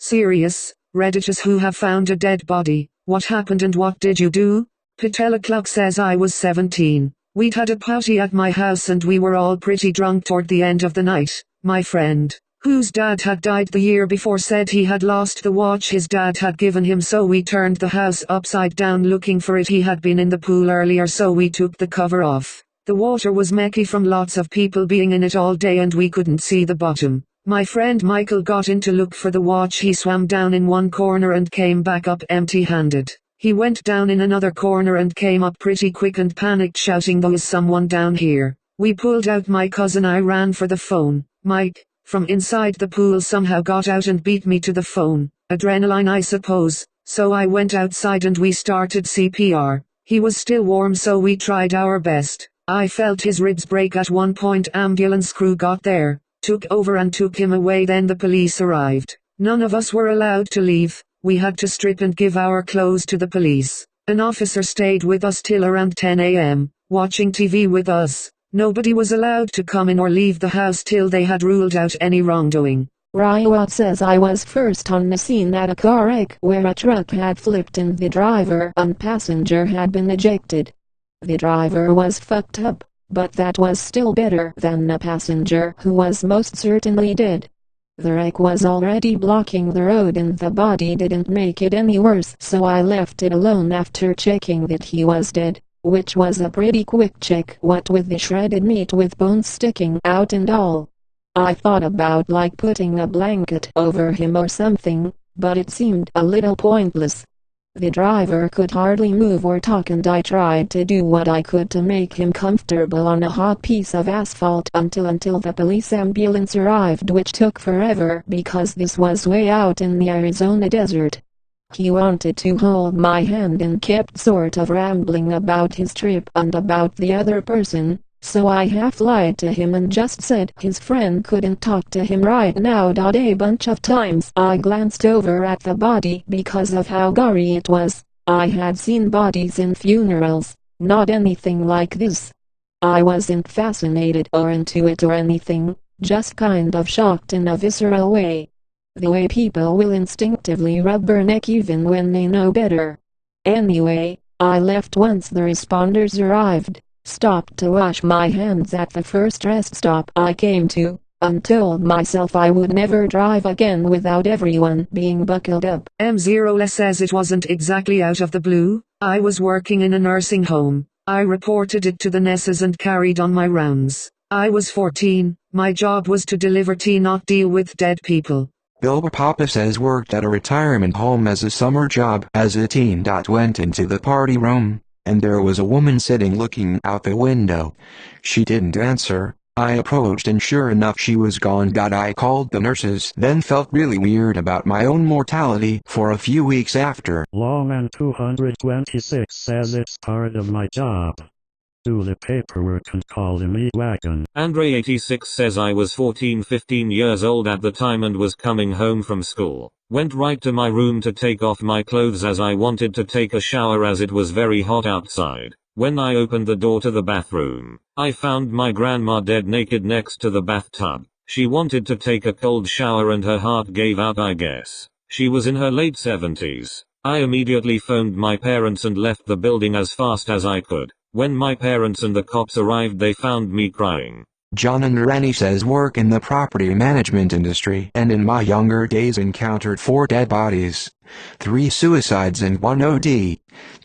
Serious, Redditors who have found a dead body. What happened and what did you do? Patella Cluck says I was 17. We'd had a party at my house and we were all pretty drunk toward the end of the night. My friend, whose dad had died the year before, said he had lost the watch his dad had given him, so we turned the house upside down looking for it. He had been in the pool earlier, so we took the cover off. The water was murky from lots of people being in it all day and we couldn't see the bottom. My friend Michael got in to look for the watch. He swam down in one corner and came back up empty-handed. He went down in another corner and came up pretty quick and panicked, shouting, "There's someone down here." We pulled out. My cousin I ran for the phone. Mike, from inside the pool, somehow got out and beat me to the phone. Adrenaline, I suppose. So I went outside and we started CPR. He was still warm, so we tried our best. I felt his ribs break at one point. Ambulance crew got there, took over and took him away. Then the police arrived. None of us were allowed to leave. We had to strip and give our clothes to the police. An officer stayed with us till around 10 a.m., watching TV with us. Nobody was allowed to come in or leave the house till they had ruled out any wrongdoing. Riot says I was first on the scene at a car wreck where a truck had flipped and the driver and passenger had been ejected. The driver was fucked up, but that was still better than the passenger, who was most certainly dead. The wreck was already blocking the road and the body didn't make it any worse, so I left it alone after checking that he was dead, which was a pretty quick check, what with the shredded meat with bones sticking out and all. I thought about like putting a blanket over him or something, but it seemed a little pointless. The driver could hardly move or talk and I tried to do what I could to make him comfortable on a hot piece of asphalt until the police ambulance arrived, which took forever because this was way out in the Arizona desert. He wanted to hold my hand and kept sort of rambling about his trip and about the other person, so I half lied to him and just said his friend couldn't talk to him right now. A bunch of times I glanced over at the body because of how gory it was. I had seen bodies in funerals, not anything like this. I wasn't fascinated or into it or anything, just kind of shocked in a visceral way. The way people will instinctively rub their neck even when they know better. Anyway, I left once the responders arrived. Stopped to wash my hands at the first rest stop I came to, and told myself I would never drive again without everyone being buckled up. M0 says it wasn't exactly out of the blue. I was working in a nursing home. I reported it to the nurses and carried on my rounds. I was 14. My job was to deliver tea, not deal with dead people. Bill Papa says worked at a retirement home as a summer job as a teen. Went into the party room, and there was a woman sitting looking out the window. She didn't answer. I approached and sure enough she was gone. I called the nurses, then felt really weird about my own mortality for a few weeks after. Longman 226 says it's part of my job. Do the paperwork and call the meat wagon. Andre86 says I was 15 years old at the time and was coming home from school. Went right to my room to take off my clothes as I wanted to take a shower as it was very hot outside. When I opened the door to the bathroom, I found my grandma dead naked next to the bathtub. She wanted to take a cold shower and her heart gave out, I guess. She was in her late 70s. I immediately phoned my parents and left the building as fast as I could. When my parents and the cops arrived, they found me crying. John and Rennie says work in the property management industry and in my younger days encountered 4 dead bodies. 3 suicides and 1 OD.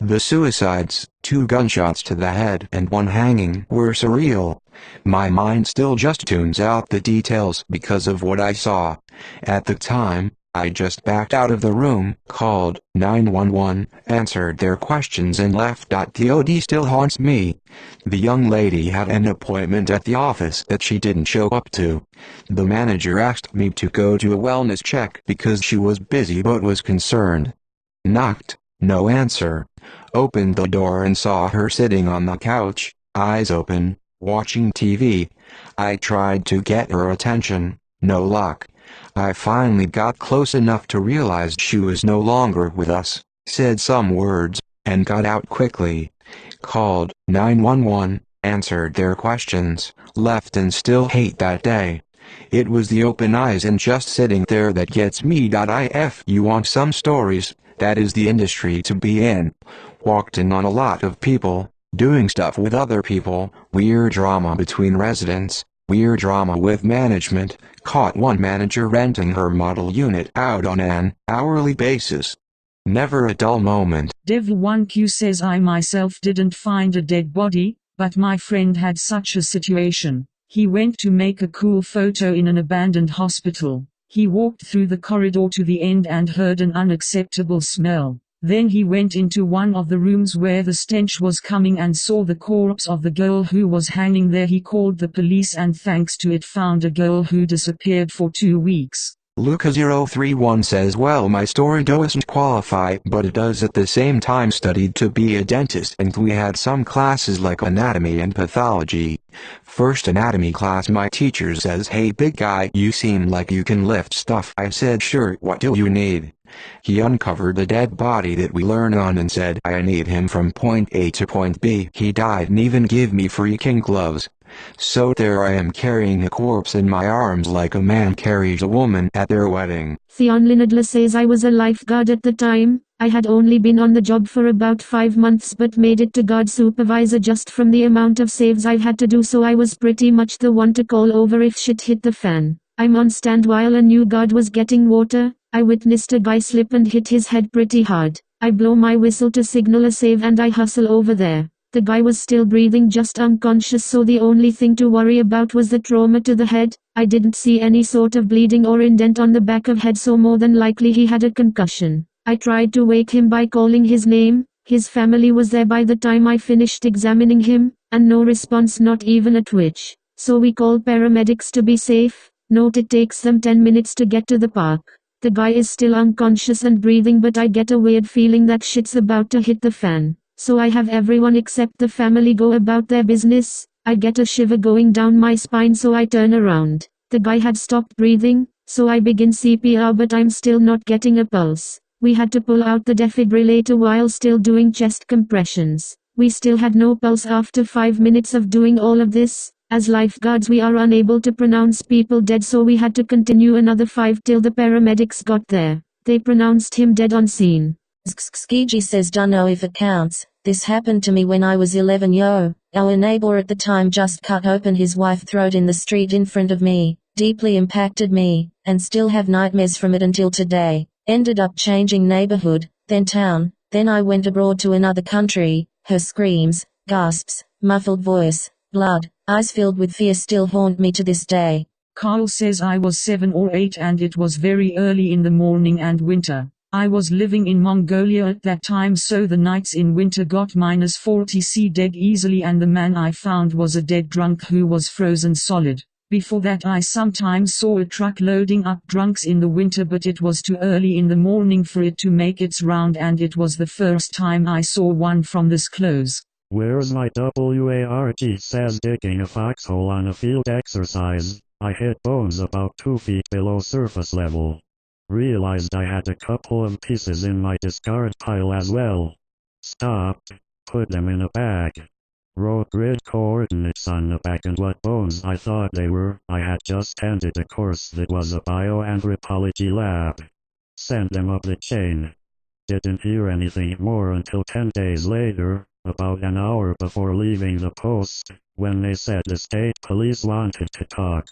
The suicides, 2 gunshots to the head and 1 hanging, were surreal. My mind still just tunes out the details because of what I saw. At the time, I just backed out of the room, called 911, answered their questions and left. The OD still haunts me. The young lady had an appointment at the office that she didn't show up to. The manager asked me to go to a wellness check because she was busy but was concerned. Knocked, no answer. Opened the door and saw her sitting on the couch, eyes open, watching TV. I tried to get her attention, no luck. I finally got close enough to realize she was no longer with us, said some words, and got out quickly. Called 911, answered their questions, left and still hate that day. It was the open eyes and just sitting there that gets me. If you want some stories, that is the industry to be in. Walked in on a lot of people, doing stuff with other people, weird drama between residents, weird drama with management, caught one manager renting her model unit out on an hourly basis. Never a dull moment. Devil1Q says I myself didn't find a dead body, but my friend had such a situation. He went to make a cool photo in an abandoned hospital. He walked through the corridor to the end and heard an unacceptable smell. Then he went into one of the rooms where the stench was coming and saw the corpse of the girl who was hanging there. He called the police and thanks to it found a girl who disappeared for 2 weeks. Luca031 says, well, my story doesn't qualify, but it does at the same time. Studied to be a dentist and we had some classes like anatomy and pathology. First anatomy class, my teacher says, hey big guy, you seem like you can lift stuff. I said, sure, what do you need? He uncovered the dead body that we learned on and said, I need him from point A to point B. He died and even give me freaking gloves. So there I am carrying a corpse in my arms like a man carries a woman at their wedding. Theon Linadler says I was a lifeguard at the time. I had only been on the job for about 5 months but made it to guard supervisor just from the amount of saves I had to do, so I was pretty much the one to call over if shit hit the fan. I'm on stand while a new guard was getting water. I witnessed a guy slip and hit his head pretty hard. I blow my whistle to signal a save and I hustle over there. The guy was still breathing, just unconscious, so the only thing to worry about was the trauma to the head. I didn't see any sort of bleeding or indent on the back of head, so more than likely he had a concussion. I tried to wake him by calling his name. His family was there by the time I finished examining him, and no response, not even a twitch. So we called paramedics to be safe. Note it takes them 10 minutes to get to the park. The guy is still unconscious and breathing, but I get a weird feeling that shit's about to hit the fan. So I have everyone except the family go about their business. I get a shiver going down my spine, so I turn around. The guy had stopped breathing, so I begin CPR, but I'm still not getting a pulse. We had to pull out the defibrillator while still doing chest compressions. We still had no pulse after 5 minutes of doing all of this. As lifeguards we are unable to pronounce people dead, so we had to continue another 5 till the paramedics got there. They pronounced him dead on scene. Skiji says dunno if it counts. This happened to me when I was 11 yo. Our neighbor at the time just cut open his wife's throat in the street in front of me. Deeply impacted me, and still have nightmares from it until today. Ended up changing neighborhood, then town, then I went abroad to another country. Her screams, gasps, muffled voice, blood, eyes filled with fear still haunt me to this day. Carl says I was 7 or 8 and it was very early in the morning and winter. I was living in Mongolia at that time, so the nights in winter got -40°C dead easily, and the man I found was a dead drunk who was frozen solid. Before that I sometimes saw a truck loading up drunks in the winter, but it was too early in the morning for it to make its round, and it was the first time I saw one from this close. Where's my WARG says digging a foxhole on a field exercise. I hit bones about 2 feet below surface level. Realized I had a couple of pieces in my discard pile as well. Stopped, put them in a bag. Wrote grid coordinates on the back and what bones I thought they were. I had just ended a course that was a bioanthropology lab. Sent them up the chain. Didn't hear anything more until 10 days later, about an hour before leaving the post, when they said the state police wanted to talk.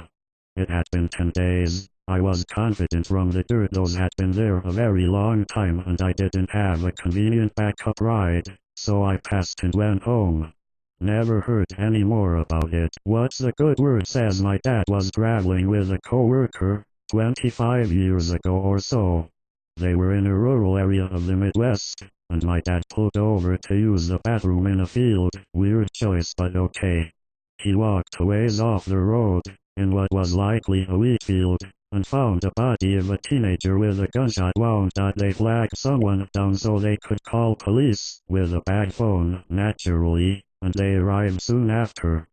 It had been 10 days. I was confident from the dirt those had been there a very long time, and I didn't have a convenient backup ride, so I passed and went home. Never heard any more about it. What's the good word? Says my dad was traveling with a co-worker 25 years ago or so. They were in a rural area of the Midwest, and my dad pulled over to use the bathroom in a field. Weird choice, but okay. He walked a ways off the road, in what was likely a wheat field, and found the body of a teenager with a gunshot wound. They flagged someone down so they could call police, with a bag phone, naturally, and they arrived soon after.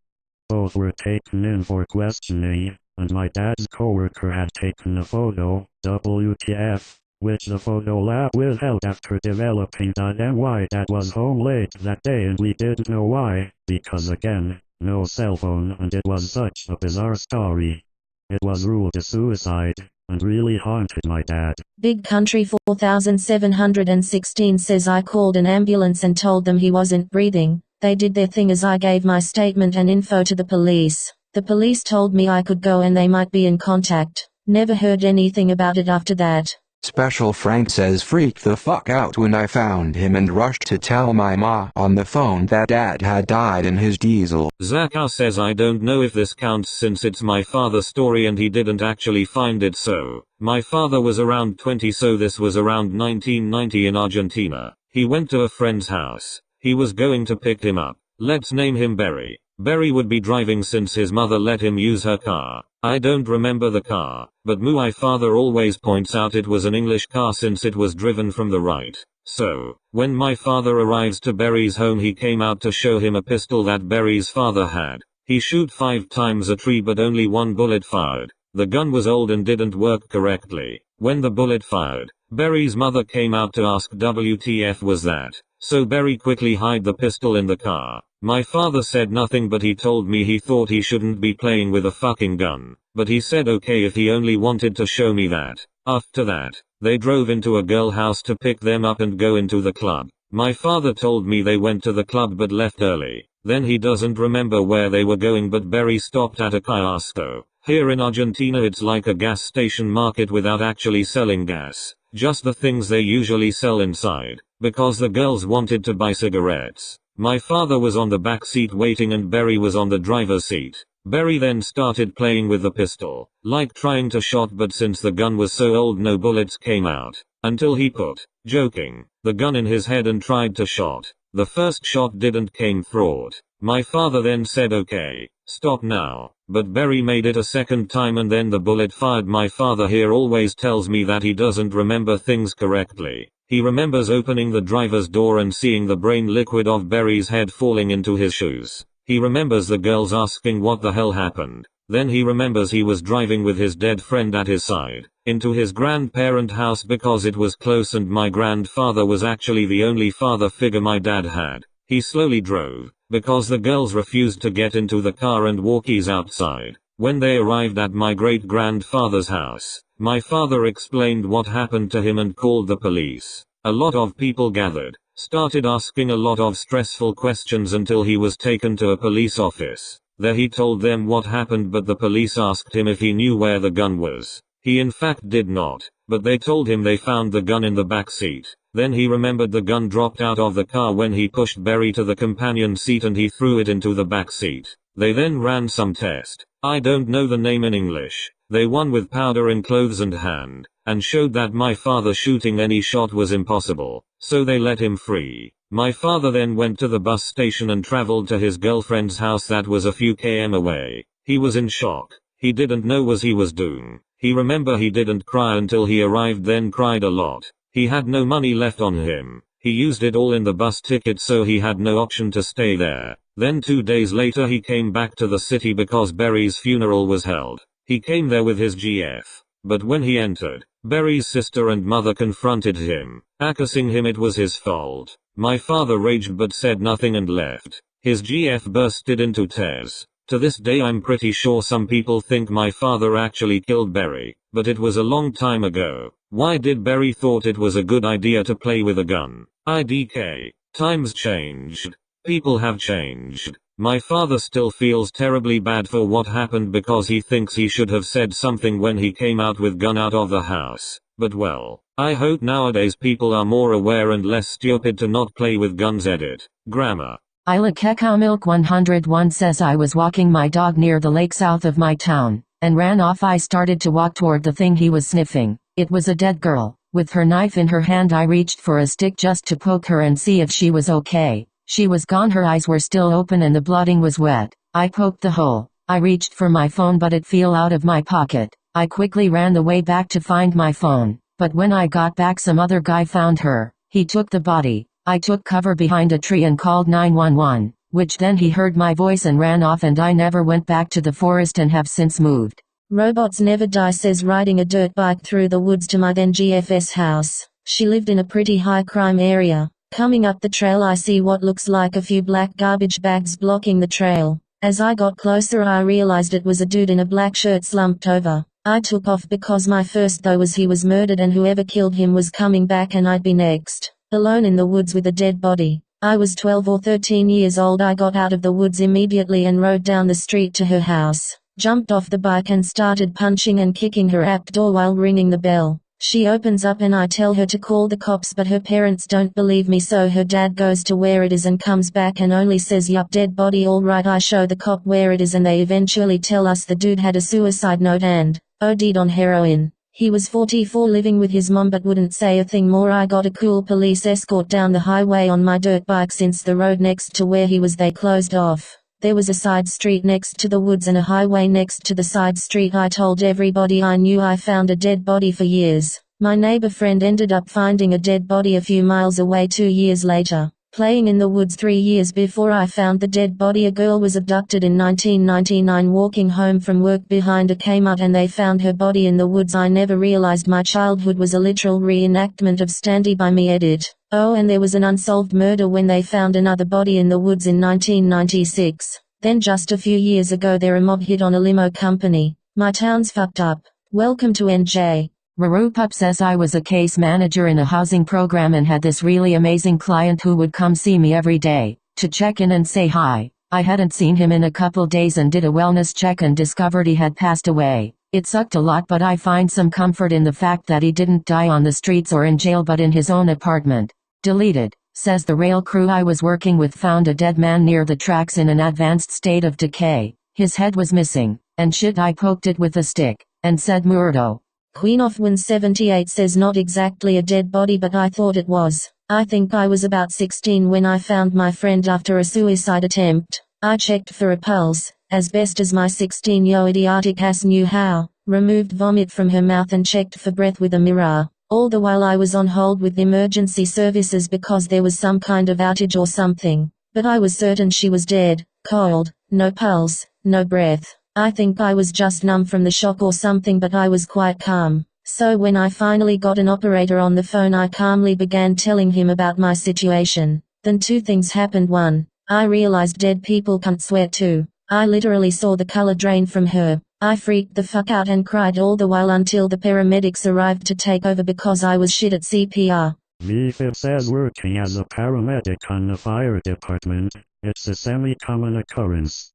Both were taken in for questioning, and my dad's coworker had taken a photo, WTF, which the photo lab withheld after developing .my dad was home late that day, and we didn't know why, because again, no cell phone, and it was such a bizarre story. It was ruled a suicide, and really haunted my dad. Big Country 4716 says I called an ambulance and told them he wasn't breathing. They did their thing as I gave my statement and info to the police. The police told me I could go and they might be in contact. Never heard anything about it after that. Special Frank says freaked the fuck out when I found him and rushed to tell my ma on the phone that dad had died in his diesel. Zaka says I don't know if this counts since it's my father's story and he didn't actually find it, so my father was around 20, so this was around 1990 in Argentina. He went to a friend's house. He was going to pick him up. Let's name him Barry. Barry would be driving since his mother let him use her car. I don't remember the car, but my father always points out it was an English car since it was driven from the right. So, when my father arrives to Barry's home, he came out to show him a pistol that Barry's father had. He shoot 5 times a tree but only 1 bullet fired. The gun was old and didn't work correctly. When the bullet fired, Barry's mother came out to ask WTF was that. So Barry quickly hid the pistol in the car. My father said nothing, but he told me he thought he shouldn't be playing with a fucking gun. But he said okay if he only wanted to show me that. After that, they drove into a girl house to pick them up and go into the club. My father told me they went to the club but left early. Then he doesn't remember where they were going, but Barry stopped at a kiosco. Here in Argentina it's like a gas station market without actually selling gas. Just the things they usually sell inside. Because the girls wanted to buy cigarettes. My father was on the back seat waiting and Barry was on the driver's seat. Barry then started playing with the pistol, like trying to shot, but since the gun was so old no bullets came out. Until he put, joking, the gun in his head and tried to shot. The first shot didn't came through. My father then said okay, stop now. But Barry made it a second time and then the bullet fired. My father here always tells me that he doesn't remember things correctly. He remembers opening the driver's door and seeing the brain liquid of Barry's head falling into his shoes. He remembers the girls asking what the hell happened. Then he remembers he was driving with his dead friend at his side, into his grandparent house because it was close and my grandfather was actually the only father figure my dad had. He slowly drove, because the girls refused to get into the car and walkies outside. When they arrived at my great-grandfather's house, my father explained what happened to him and called the police. A lot of people gathered, started asking a lot of stressful questions until he was taken to a police office. There he told them what happened, but the police asked him if he knew where the gun was. He in fact did not, but they told him they found the gun in the back seat. Then he remembered the gun dropped out of the car when he pushed Barry to the companion seat and he threw it into the back seat. They then ran some test. I don't know the name in English. They won with powder in clothes and hand, and showed that my father shooting any shot was impossible, so they let him free. My father then went to the bus station and traveled to his girlfriend's house that was a few km away. He was in shock. He didn't know what he was doing. He remember he didn't cry until he arrived, then cried a lot. He had no money left on him. He used it all in the bus ticket, so he had no option to stay there. Then 2 days later he came back to the city because Barry's funeral was held. He came there with his GF. But when he entered, Barry's sister and mother confronted him, accusing him it was his fault. My father raged but said nothing and left. His GF bursted into tears. To this day I'm pretty sure some people think my father actually killed Barry, but it was a long time ago. Why did Barry thought it was a good idea to play with a gun? IDK. Times changed. People have changed. My father still feels terribly bad for what happened because he thinks he should have said something when he came out with gun out of the house. But well, I hope nowadays people are more aware and less stupid to not play with guns. Edit. Grammar. Isla Cacao Milk 101 says I was walking my dog near the lake south of my town, and ran off. I started to walk toward the thing he was sniffing. It was a dead girl. With her knife in her hand I reached for a stick just to poke her and see if she was okay. She was gone. Her eyes were still open and the blooding was wet. I poked the hole. I reached for my phone but it fell out of my pocket. I quickly ran the way back to find my phone, but when I got back some other guy found her. He took the body. I took cover behind a tree and called 911, which then he heard my voice and ran off, and I never went back to the forest and have since moved. Robots Never Die says riding a dirt bike through the woods to my then GFS house. She lived in a pretty high crime area. Coming up the trail I see what looks like a few black garbage bags blocking the trail. As I got closer I realized it was a dude in a black shirt slumped over. I took off because my first thought was he was murdered and whoever killed him was coming back and I'd be next. Alone in the woods with a dead body. I was 12 or 13 years old. I got out of the woods immediately and rode down the street to her house. Jumped off the bike and started punching and kicking her app door while ringing the bell. She opens up and I tell her to call the cops, but her parents don't believe me, so her dad goes to where it is and comes back and only says, "Yup, dead body, alright." I show the cop where it is and they eventually tell us the dude had a suicide note and OD'd on heroin. He was 44, living with his mom, but wouldn't say a thing more. I got a cool police escort down the highway on my dirt bike since the road next to where he was they closed off. There was a side street next to the woods and a highway next to the side street. I told everybody I knew I found a dead body for years. My neighbor friend ended up finding a dead body a few miles away 2 years later. Playing in the woods 3 years before I found the dead body, a girl was abducted in 1999 walking home from work behind a Kmart and they found her body in the woods. I never realized my childhood was a literal reenactment of Standy by me. Edit. Oh, and there was an unsolved murder when they found another body in the woods in 1996. Then just a few years ago there a mob hit on a limo company. My town's fucked up. Welcome to NJ. Rarupup says I was a case manager in a housing program and had this really amazing client who would come see me every day, to check in and say hi. I hadn't seen him in a couple days and did a wellness check and discovered he had passed away. It sucked a lot, but I find some comfort in the fact that he didn't die on the streets or in jail but in his own apartment. Deleted, says the rail crew I was working with found a dead man near the tracks in an advanced state of decay. His head was missing, and shit, I poked it with a stick, and said murdo. Queen of 178 says not exactly a dead body, but I thought it was. I think I was about 16 when I found my friend after a suicide attempt. I checked for a pulse, as best as my 16-year idiotic ass knew how, removed vomit from her mouth and checked for breath with a mirror. All the while I was on hold with emergency services because there was some kind of outage or something. But I was certain she was dead, cold, no pulse, no breath. I think I was just numb from the shock or something, but I was quite calm. So when I finally got an operator on the phone I calmly began telling him about my situation. Then two things happened. One, I realized dead people can't swear too. I literally saw the color drain from her. I freaked the fuck out and cried all the while until the paramedics arrived to take over because I was shit at CPR. VFib says working as a paramedic on the fire department, it's a semi-common occurrence.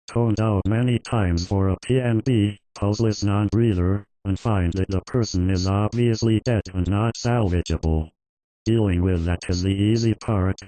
Toned out many times for a PNB, pulseless non-breather, and find that the person is obviously dead and not salvageable. Dealing with that is the easy part.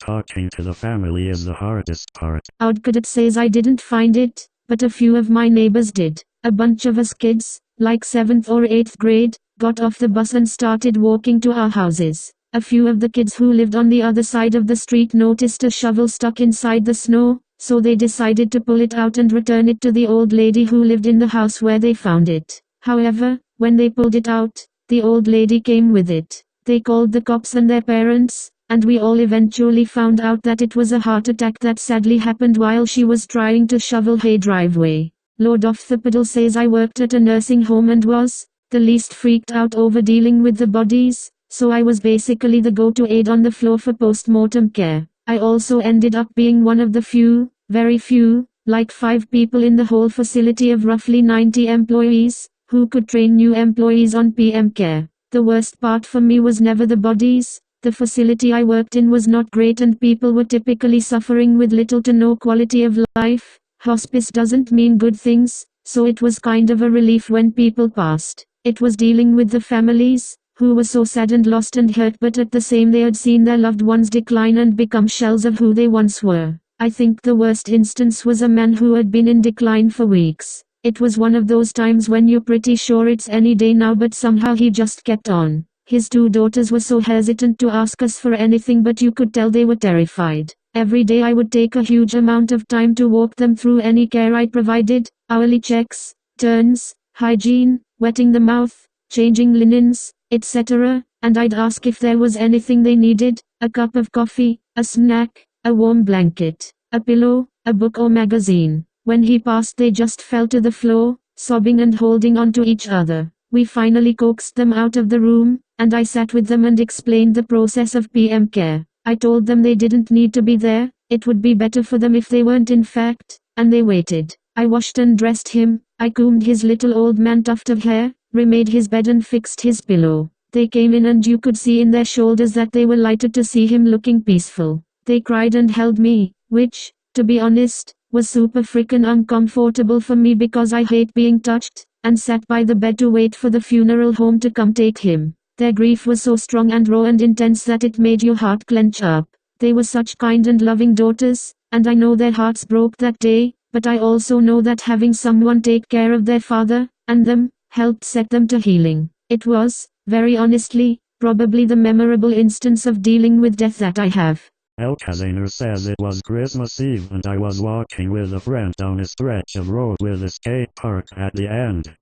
Talking to the family is the hardest part. AskReddit says I didn't find it, but a few of my neighbors did. A bunch of us kids, like 7th or 8th grade, got off the bus and started walking to our houses. A few of the kids who lived on the other side of the street noticed a shovel stuck inside the snow, so they decided to pull it out and return it to the old lady who lived in the house where they found it. However, when they pulled it out, the old lady came with it. They called the cops and their parents, and we all eventually found out that it was a heart attack that sadly happened while she was trying to shovel hay driveway. Lord of the Puddle says I worked at a nursing home and was the least freaked out over dealing with the bodies, so I was basically the go-to aide on the floor for post-mortem care. I also ended up being one of the few, very few, like 5 people in the whole facility of roughly 90 employees, who could train new employees on PM care. The worst part for me was never the bodies. The facility I worked in was not great and people were typically suffering with little to no quality of life. Hospice doesn't mean good things, so it was kind of a relief when people passed. It was dealing with the families, who were so sad and lost and hurt, but at the same they had seen their loved ones decline and become shells of who they once were. I think the worst instance was a man who had been in decline for weeks. It was one of those times when you're pretty sure it's any day now, but somehow he just kept on. His 2 daughters were so hesitant to ask us for anything, but you could tell they were terrified. Every day I would take a huge amount of time to walk them through any care I provided, hourly checks, turns, hygiene, wetting the mouth, changing linens, etc., and I'd ask if there was anything they needed, a cup of coffee, a snack, a warm blanket, a pillow, a book or magazine. When he passed they just fell to the floor, sobbing and holding on to each other. We finally coaxed them out of the room, and I sat with them and explained the process of PM care. I told them they didn't need to be there, it would be better for them if they weren't in fact, and they waited. I washed and dressed him, I combed his little old man tuft of hair, remade his bed and fixed his pillow. They came in and you could see in their shoulders that they were lighted to see him looking peaceful. They cried and held me, which, to be honest, was super frickin' uncomfortable for me because I hate being touched, and sat by the bed to wait for the funeral home to come take him. Their grief was so strong and raw and intense that it made your heart clench up. They were such kind and loving daughters, and I know their hearts broke that day, but I also know that having someone take care of their father, and them, helped set them to healing. It was, very honestly, probably the memorable instance of dealing with death that I have. El Cazaner says it was Christmas Eve and I was walking with a friend down a stretch of road with a skate park at the end.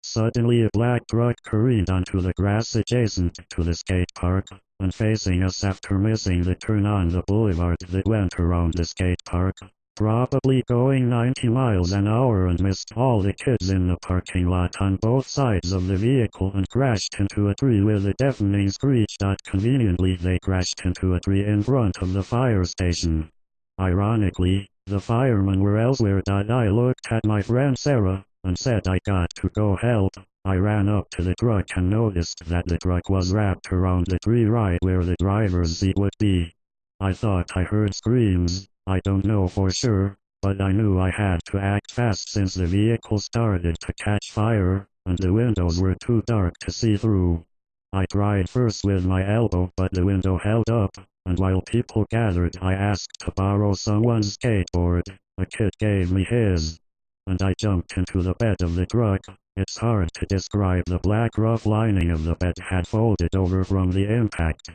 Suddenly a black truck careened onto the grass adjacent to the skate park, and facing us after missing the turn on the boulevard that went around the skate park, probably going 90 miles an hour, and missed all the kids in the parking lot on both sides of the vehicle and crashed into a tree with a deafening screech. Conveniently they crashed into a tree in front of the fire station. Ironically, the firemen were elsewhere. I looked at my friend Sarah, and said I got to go help. I ran up to the truck and noticed that the truck was wrapped around the tree right where the driver's seat would be. I thought I heard screams. I don't know for sure, but I knew I had to act fast since the vehicle started to catch fire, and the windows were too dark to see through. I tried first with my elbow, but the window held up, and while people gathered I asked to borrow someone's skateboard. A kid gave me his, and I jumped into the bed of the truck. It's hard to describe. The black rough lining of the bed had folded over from the impact.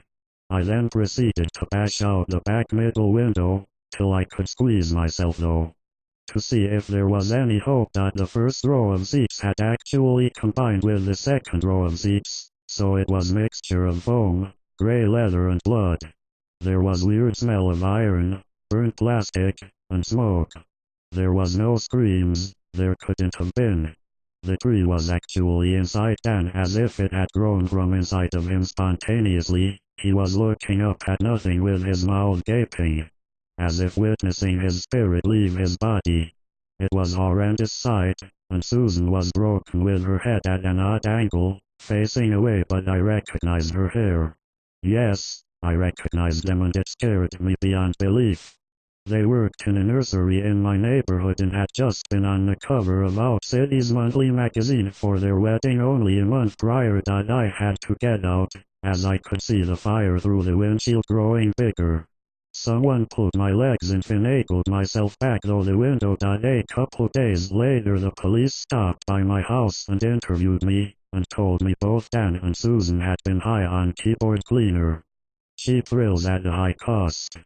I then proceeded to bash out the back middle window, till I could squeeze myself though, to see if there was any hope. The first row of seats had actually combined with the second row of seats, so it was mixture of foam, grey leather and blood. There was weird smell of iron, burnt plastic, and smoke. There was no screams, there couldn't have been. The tree was actually inside Dan, as if it had grown from inside of him spontaneously. He was looking up at nothing with his mouth gaping, as if witnessing his spirit leave his body. It was a horrendous sight, and Susan was broken with her head at an odd angle, facing away, but I recognized her hair. Yes, I recognized them, and it scared me beyond belief. They worked in a nursery in my neighborhood and had just been on the cover of Our City's monthly magazine for their wedding only a month prior. I had to get out, as I could see the fire through the windshield growing bigger. Someone pulled my legs and finagled myself back though the window. A couple days later the police stopped by my house and interviewed me, and told me both Dan and Susan had been high on keyboard cleaner. Cheap thrills at a high cost.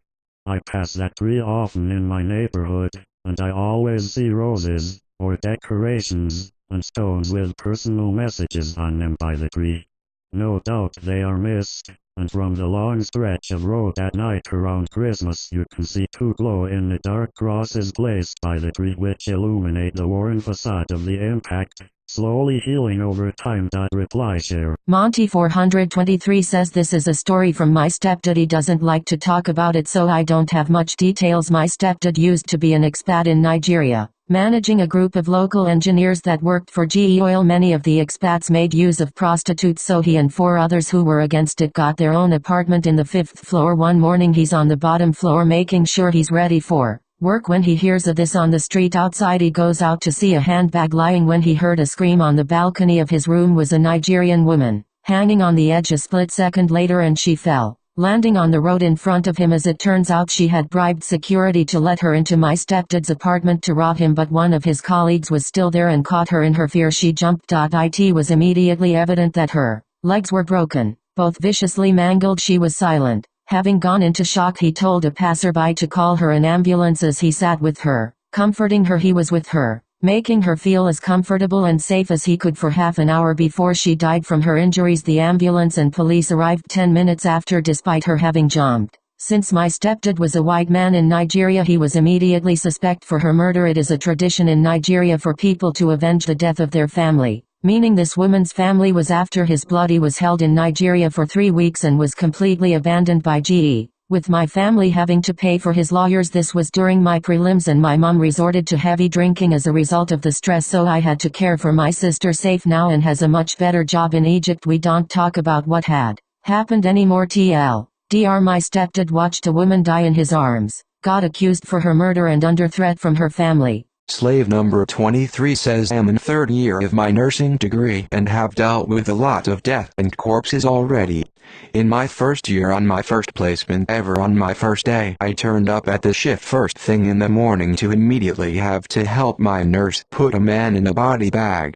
I pass that tree often in my neighborhood, and I always see roses, or decorations, and stones with personal messages on them by the tree. No doubt they are missed, and from the long stretch of road at night around Christmas you can see two glow-in-the-dark crosses placed by the tree which illuminate the worn facade of the impact, slowly healing over time. Reply share. Monty 423 says this is a story from my stepdad. He doesn't like to talk about it, so I don't have much details. My stepdad used to be an expat in Nigeria, managing a group of local engineers that worked for GE Oil. Many of the expats made use of prostitutes, so he and 4 others who were against it got their own apartment in the 5th floor. One morning he's on the bottom floor making sure he's ready for work when he hears of this on the street outside. He goes out to see a handbag lying when he heard a scream on the balcony of his room. Was a Nigerian woman, hanging on the edge a split second later, and she fell, landing on the road in front of him. As it turns out, she had bribed security to let her into my stepdad's apartment to rob him, but one of his colleagues was still there and caught her. In her fear she jumped. It was immediately evident that her legs were broken, both viciously mangled. She was silent. Having gone into shock, he told a passerby to call her an ambulance. As he sat with her, comforting her, he was with her, making her feel as comfortable and safe as he could for half an hour before she died from her injuries. The ambulance and police arrived 10 minutes after, despite her having jumped. Since my stepdad was a white man in Nigeria, he was immediately suspect for her murder. It is a tradition in Nigeria for people to avenge the death of their family, meaning this woman's family was after his blood. He was held in Nigeria for 3 weeks and was completely abandoned by GE. With my family having to pay for his lawyers, this was during my prelims, and my mom resorted to heavy drinking as a result of the stress, so I had to care for my sister. Safe now and has a much better job in Egypt. We don't talk about what had happened anymore. TLDR, my stepdad watched a woman die in his arms, got accused for her murder and under threat from her family. Slave number 23 says I'm in third year of my nursing degree and have dealt with a lot of death and corpses already. In my first year, on my first placement ever, on my first day, I turned up at the shift first thing in the morning to immediately have to help my nurse put a man in a body bag.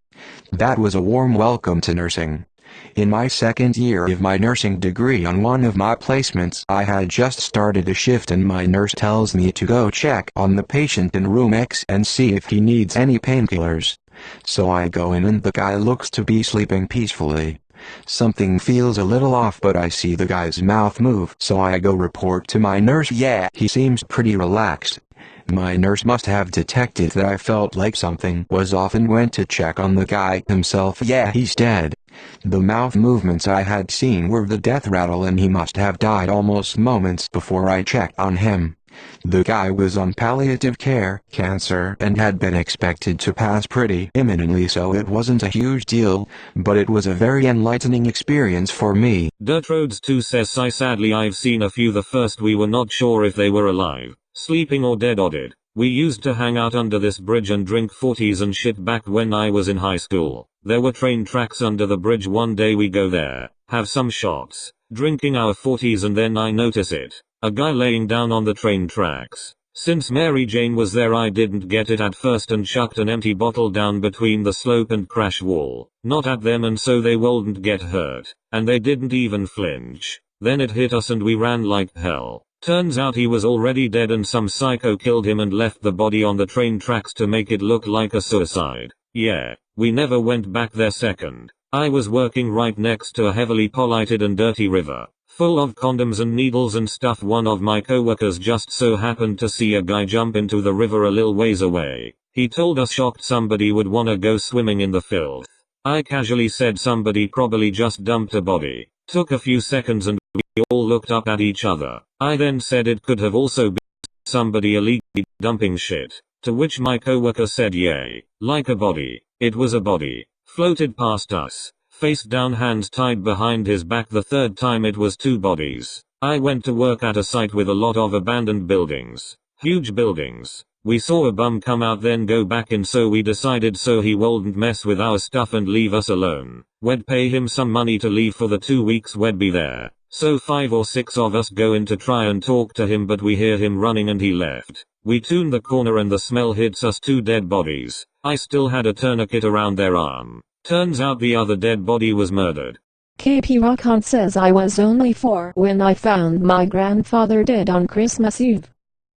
That was a warm welcome to nursing. In my second year of my nursing degree, on one of my placements, I had just started a shift and my nurse tells me to go check on the patient in room X and see if he needs any painkillers. So I go in and the guy looks to be sleeping peacefully. Something feels a little off, but I see the guy's mouth move, so I go report to my nurse. Yeah, he seems pretty relaxed. My nurse must have detected that I felt like something was off and went to check on the guy himself. Yeah, he's dead. The mouth movements I had seen were the death rattle, and he must have died almost moments before I checked on him. The guy was on palliative care, cancer, and had been expected to pass pretty imminently, so it wasn't a huge deal, but it was a very enlightening experience for me. Dirtroads2 says sadly I've seen a few. The first we were not sure if they were alive, sleeping or dead. We used to hang out under this bridge and drink 40s and shit back when I was in high school. There were train tracks under the bridge. One day we go there, have some shots, drinking our 40s, and then I notice it. A guy laying down on the train tracks. Since Mary Jane was there, I didn't get it at first and chucked an empty bottle down between the slope and crash wall. Not at them, and so they wouldn't get hurt. And they didn't even flinch. Then it hit us and we ran like hell. Turns out he was already dead and some psycho killed him and left the body on the train tracks to make it look like a suicide. Yeah, we never went back there. Second, I was working right next to a heavily polluted and dirty river, full of condoms and needles and stuff. One of my coworkers just so happened to see a guy jump into the river a little ways away. He told us shocked somebody would wanna go swimming in the filth. I casually said somebody probably just dumped a body. Took a few seconds and we all looked up at each other. I then said it could have also been somebody illegally dumping shit, to which my coworker said yay, like a body. It was a body. Floated past us, face down, hands tied behind his back. The third time it was two bodies. I went to work at a site with a lot of abandoned buildings. Huge buildings. We saw a bum come out then go back in, so we decided so he wouldn't mess with our stuff and leave us alone, we'd pay him some money to leave for the 2 weeks we'd be there. So 5 or 6 of us go in to try and talk to him, but we hear him running and he left. We turn the corner and the smell hits us. 2 dead bodies. I still had a tourniquet around their arm. Turns out the other dead body was murdered. KP Rockon says I was only 4 when I found my grandfather dead on Christmas Eve.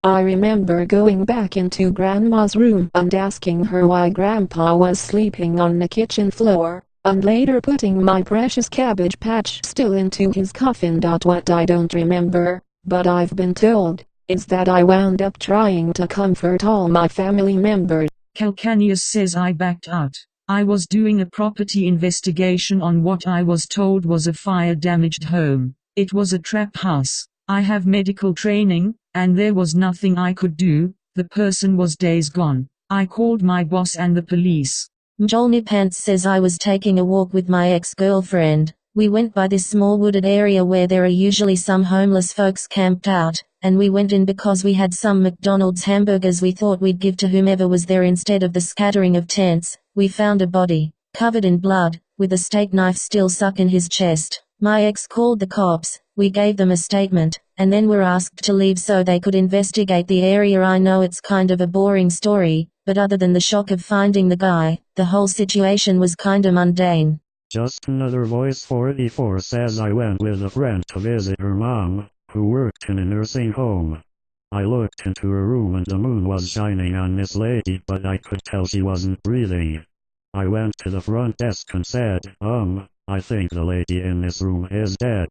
I remember going back into Grandma's room and asking her why Grandpa was sleeping on the kitchen floor, and later putting my precious Cabbage Patch still into his coffin. What I don't remember, but I've been told, is that I wound up trying to comfort all my family members. Calcaneus says I backed out. I was doing a property investigation on what I was told was a fire-damaged home. It was a trap house. I have medical training, and there was nothing I could do. The person was days gone. I called my boss and the police. Jolnipants says I was taking a walk with my ex-girlfriend. We went by this small wooded area where there are usually some homeless folks camped out, and we went in because we had some McDonald's hamburgers we thought we'd give to whomever was there instead of the scattering of tents. We found a body, covered in blood, with a steak knife still stuck in his chest. My ex called the cops, we gave them a statement, and then were asked to leave so they could investigate the area. I know it's kind of a boring story, but other than the shock of finding the guy, the whole situation was kinda mundane. Just Another Voice 44 says I went with a friend to visit her mom, who worked in a nursing home. I looked into her room and the moon was shining on this lady, but I could tell she wasn't breathing. I went to the front desk and said, I think the lady in this room is dead.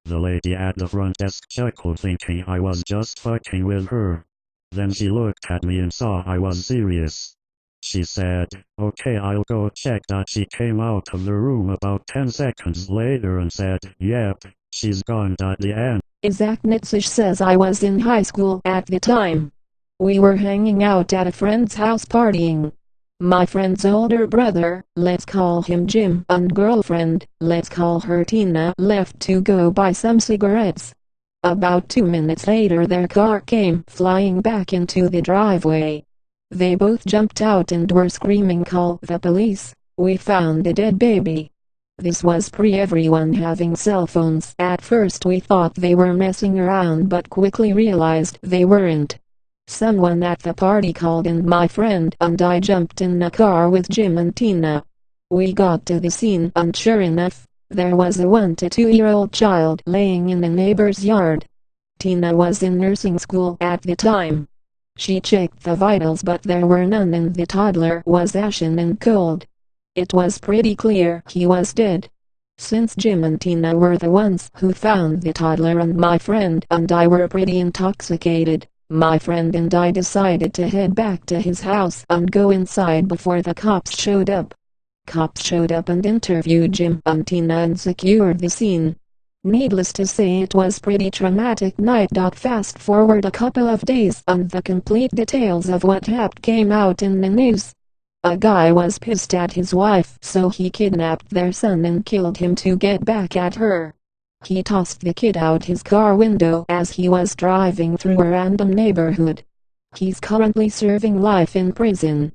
The lady at the front desk chuckled, thinking I was just fucking with her. Then she looked at me and saw I was serious. She said, "Okay, I'll go check." She came out of the room about 10 seconds later and said, "Yep, she's gone." The end. Isaac Nitzig says I was in high school at the time. We were hanging out at a friend's house partying. My friend's older brother, let's call him Jim, and girlfriend, let's call her Tina, left to go buy some cigarettes. About 2 minutes later their car came flying back into the driveway. They both jumped out and were screaming, "Call the police, we found a dead baby." This was pre-everyone having cell phones. At first we thought they were messing around but quickly realized they weren't. Someone at the party called and my friend and I jumped in the car with Jim and Tina. We got to the scene and sure enough, there was a 1 to 2-year-old child laying in a neighbor's yard. Tina was in nursing school at the time. She checked the vitals but there were none and the toddler was ashen and cold. It was pretty clear he was dead. Since Jim and Tina were the ones who found the toddler and my friend and I were pretty intoxicated, my friend and I decided to head back to his house and go inside before the cops showed up. Cops showed up and interviewed Jim and Tina and secured the scene. Needless to say it was pretty traumatic night. Fast forward a couple of days and the complete details of what happened came out in the news. A guy was pissed at his wife so he kidnapped their son and killed him to get back at her. He tossed the kid out his car window as he was driving through a random neighborhood. He's currently serving life in prison.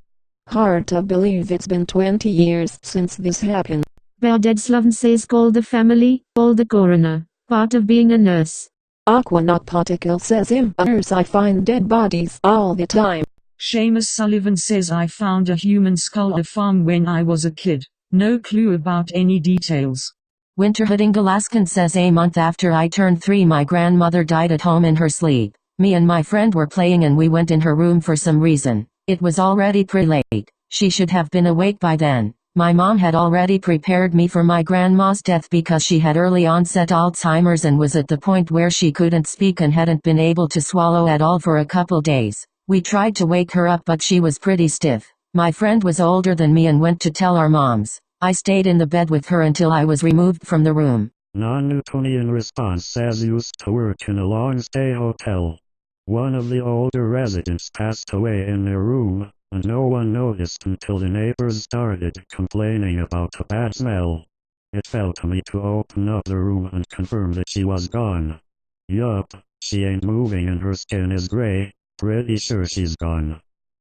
Hard to believe it's been 20 years since this happened. Verdedslaven says call the family, call the coroner. Part of being a nurse. Aquanaut Particle says I'm a nurse, I find dead bodies all the time. Seamus Sullivan says I found a human skull at a farm when I was a kid. No clue about any details. Winterhooding Alaskan says a month after I turned 3 my grandmother died at home in her sleep. Me and my friend were playing and we went in her room for some reason. It was already pretty late. She should have been awake by then. My mom had already prepared me for my grandma's death because she had early onset Alzheimer's and was at the point where she couldn't speak and hadn't been able to swallow at all for a couple days. We tried to wake her up but she was pretty stiff. My friend was older than me and went to tell our moms. I stayed in the bed with her until I was removed from the room. Non-Newtonian response says used to work in a long-stay hotel. One of the older residents passed away in their room, and no one noticed until the neighbors started complaining about a bad smell. It fell to me to open up the room and confirm that she was gone. Yup, she ain't moving and her skin is gray, pretty sure she's gone.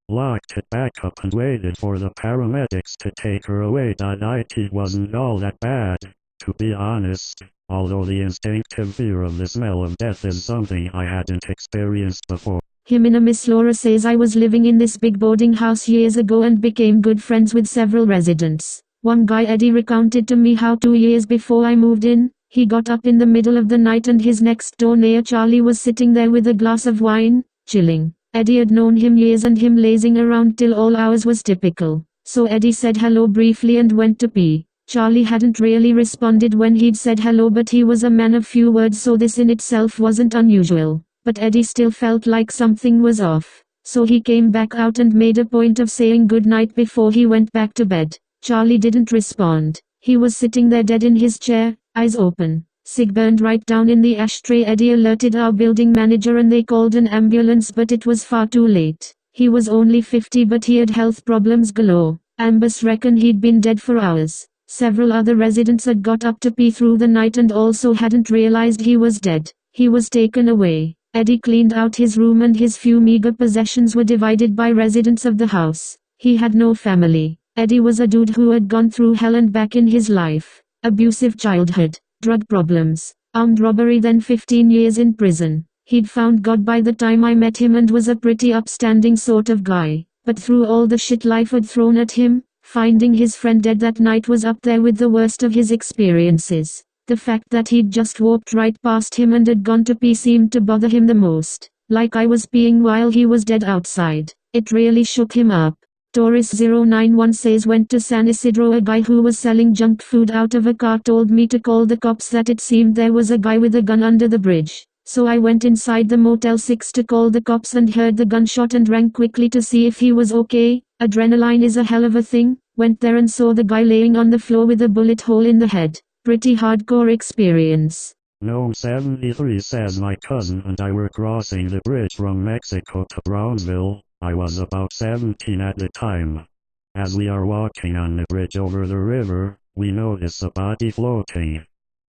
Locked it back up and waited for the paramedics to take her away. It wasn't all that bad, to be honest, although the instinctive fear of the smell of death is something I hadn't experienced before. Himina Miss Laura says I was living in this big boarding house years ago and became good friends with several residents. One guy Eddie recounted to me how 2 years before I moved in, he got up in the middle of the night and his next door neighbor Charlie was sitting there with a glass of wine, chilling. Eddie had known him years and him lazing around till all hours was typical. So Eddie said hello briefly and went to pee. Charlie hadn't really responded when he'd said hello but he was a man of few words so this in itself wasn't unusual. But Eddie still felt like something was off. So he came back out and made a point of saying goodnight before he went back to bed. Charlie didn't respond. He was sitting there dead in his chair, eyes open. Cig burned right down in the ashtray. Eddie alerted our building manager and they called an ambulance but it was far too late. He was only 50 but he had health problems galore. Ambus reckon he'd been dead for hours. Several other residents had got up to pee through the night and also hadn't realized he was dead. He was taken away. Eddie cleaned out his room and his few meager possessions were divided by residents of the house. He had no family. Eddie was a dude who had gone through hell and back in his life. Abusive childhood, drug problems, armed robbery, then 15 years in prison. He'd found God by the time I met him and was a pretty upstanding sort of guy. But through all the shit life had thrown at him, finding his friend dead that night was up there with the worst of his experiences. The fact that he'd just walked right past him and had gone to pee seemed to bother him the most. Like I was peeing while he was dead outside. It really shook him up. Taurus091 says went to San Isidro. A guy who was selling junk food out of a car told me to call the cops that it seemed there was a guy with a gun under the bridge. So I went inside the Motel 6 to call the cops and heard the gunshot and ran quickly to see if he was okay. Adrenaline is a hell of a thing. Went there and saw the guy laying on the floor with a bullet hole in the head. Pretty hardcore experience. Gnome 73 says my cousin and I were crossing the bridge from Mexico to Brownsville. I was about 17 at the time. As we are walking on the bridge over the river, we notice a body floating.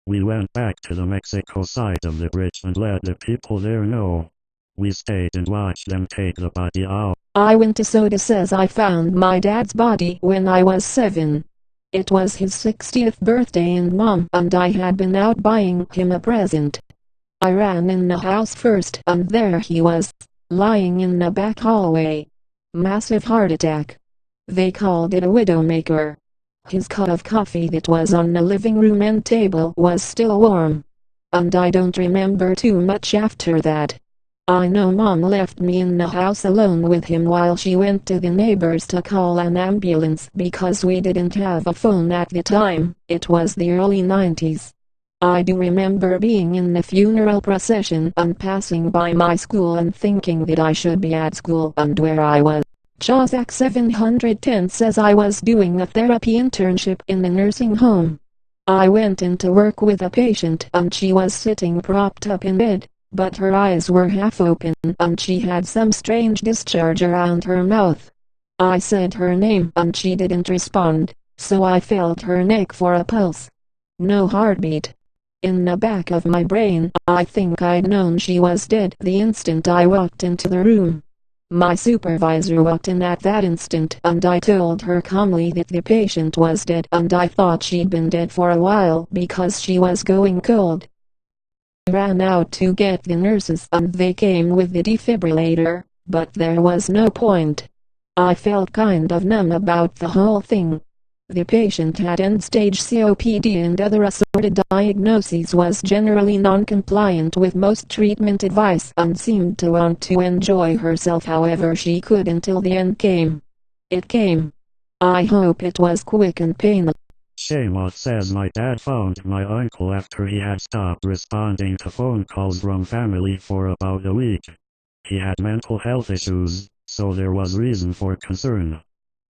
We went back to the Mexico side of the bridge and let the people there know. We stayed and watched them take the body out. Soda says I found my dad's body when I was 7. It was his 60th birthday and Mom and I had been out buying him a present. I ran in the house first and there he was, lying in the back hallway. Massive heart attack. They called it a widowmaker. His cup of coffee that was on the living room end table was still warm. And I don't remember too much after that. I know Mom left me in the house alone with him while she went to the neighbors to call an ambulance because we didn't have a phone at the time. It was the early 90s. I do remember being in the funeral procession and passing by my school and thinking that I should be at school and where I was. Chazak 710 says I was doing a therapy internship in the nursing home. I went in to work with a patient and she was sitting propped up in bed, but her eyes were half open and she had some strange discharge around her mouth. I said her name and she didn't respond, so I felt her neck for a pulse. No heartbeat. In the back of my brain, I think I'd known she was dead the instant I walked into the room. My supervisor walked in at that instant and I told her calmly that the patient was dead and I thought she'd been dead for a while because she was going cold. I ran out to get the nurses and they came with the defibrillator, but there was no point. I felt kind of numb about the whole thing. The patient had end-stage COPD and other assorted diagnoses, was generally non-compliant with most treatment advice and seemed to want to enjoy herself however she could until the end came. It came. I hope it was quick and painless. Shaymot says my dad found my uncle after he had stopped responding to phone calls from family for about a week. He had mental health issues, so there was reason for concern.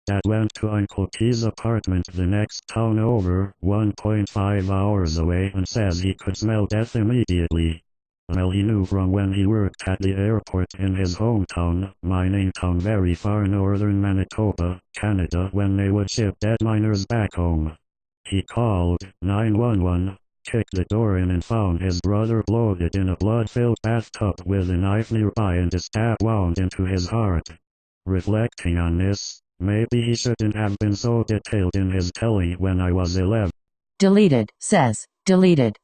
Dad went to Uncle T's apartment the next town over, 1.5 hours away, and says he could smell death immediately. Well, he knew from when he worked at the airport in his hometown, mining town very far northern Manitoba, Canada, when they would ship dead miners back home. He called 911, kicked the door in and found his brother bloated in a blood-filled bathtub with a knife nearby and a stab wound into his heart. Reflecting on this, maybe he shouldn't have been so detailed in his telling when I was 11. Deleted, says, deleted.